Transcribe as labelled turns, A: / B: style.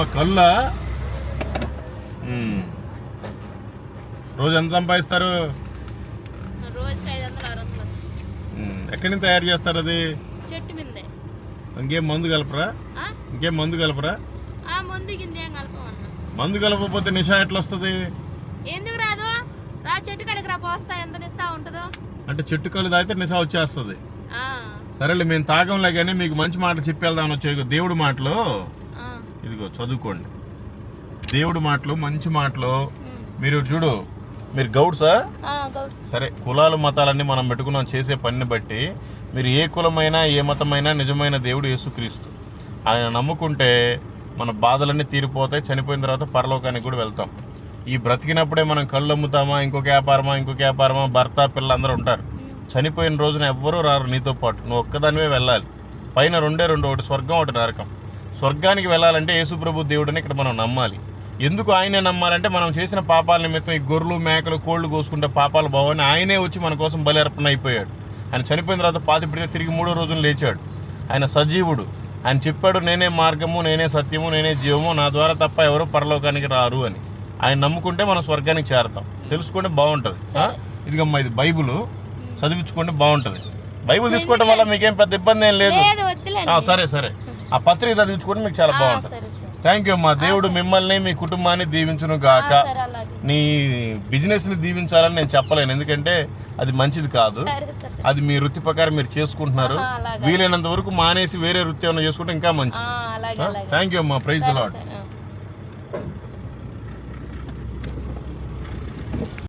A: ఏంటమ్మా కళ్ళ రోజు ఎంత సంపాదిస్తారు?
B: రోజుకి 500-600 వస్తుంది.
A: ఎక్కడి నుంచి తయారు చేస్తారు అది?
B: చెట్టు మీదే.
A: ఇంకేం మందు కలపరా? ఇంకేం మందు కలపరా?
B: మందు కింద ఏం కలపమన్నా.
A: మందు కలపకపోతే నిశా ఎట్లా వస్తుంది?
B: ఎందుకు రాదు? రా చెట్టు కాడికి రా, పోస్తా. ఎంత నిశా ఉంటుందో.
A: అంటే చెట్టు కళ్ళు తాగితే నిశా వచ్చేస్తుంది. సరేలే, మేము తాగంలే కానీ మీకు మంచి మాట చెప్పి వెళ్దామని వచ్చే దేవుడి మాటలు ఇదిగో చదువుకోండి. దేవుడి మాటలు, మంచి మాటలు. మీరు చూడు, మీరు గౌడ్సా? సరే, కులాలు మతాలన్నీ మనం పెట్టుకున్నాం చేసే పనిని బట్టి. మీరు ఏ కులమైనా ఏ మతమైనా నిజమైన దేవుడు యేసుక్రీస్తు. ఆయన నమ్ముకుంటే మన బాధలన్నీ తీరిపోతాయి. చనిపోయిన తర్వాత పరలోకానికి కూడా వెళ్తాం. ఈ బ్రతికినప్పుడే మనం కళ్ళు అమ్ముతామా, ఇంకొక వ్యాపారమా, భర్త పిల్లలు అందరూ ఉంటారు. చనిపోయిన రోజున ఎవ్వరూ రారు నీతో పాటు. నువ్వు ఒక్కదానివే వెళ్ళాలి. పైన రెండే రెండు, ఒకటి స్వర్గం, ఒకటి నరకం. స్వర్గానికి వెళ్ళాలంటే యేసుప్రభు దేవుడిని ఇక్కడ మనం నమ్మాలి. ఎందుకు ఆయనే నమ్మాలంటే మనం చేసిన పాపాల నిమిత్తం ఈ గొర్రెలు మేకలు కోళ్ళు కోసుకుంటే పాపాలు బావని ఆయనే వచ్చి మన కోసం బలి అర్పణ అయిపోయాడు. ఆయన చనిపోయిన తర్వాత పాతిపెడితే తిరిగి 3వ రోజున లేచాడు. ఆయన సజీవుడు. ఆయన చెప్పాడు, నేనే మార్గము, నేనే సత్యము, నేనే జీవము, నా ద్వారా తప్ప ఎవరు పరలోకానికి రారు అని. ఆయన నమ్ముకుంటే మనం స్వర్గానికి చేరతాం. తెలుసుకుంటే బాగుంటుంది. ఇదిగమ్మా, ఇది బైబుల్, చదివించుకుంటే బాగుంటుంది. బైబుల్ తీసుకోవడం వల్ల మీకేం పెద్ద ఇబ్బంది ఏం లేదు. సరే సరే, ఆ పత్రిక చదివించుకుంటే మీకు చాలా బాగుంటుంది. థ్యాంక్ యూ అమ్మా. దేవుడు మిమ్మల్ని మీ కుటుంబాన్ని దీవించును గాక. నీ బిజినెస్ ని దీవించాలని నేను చెప్పలేను, ఎందుకంటే అది మంచిది కాదు. అది మీ వృత్తి ప్రకారం మీరు చేసుకుంటున్నారు. వీలైనంత వరకు మానేసి వేరే వృత్తి ఏమైనా చేసుకుంటే ఇంకా మంచిది. థ్యాంక్ యూ అమ్మా. Praise the lord.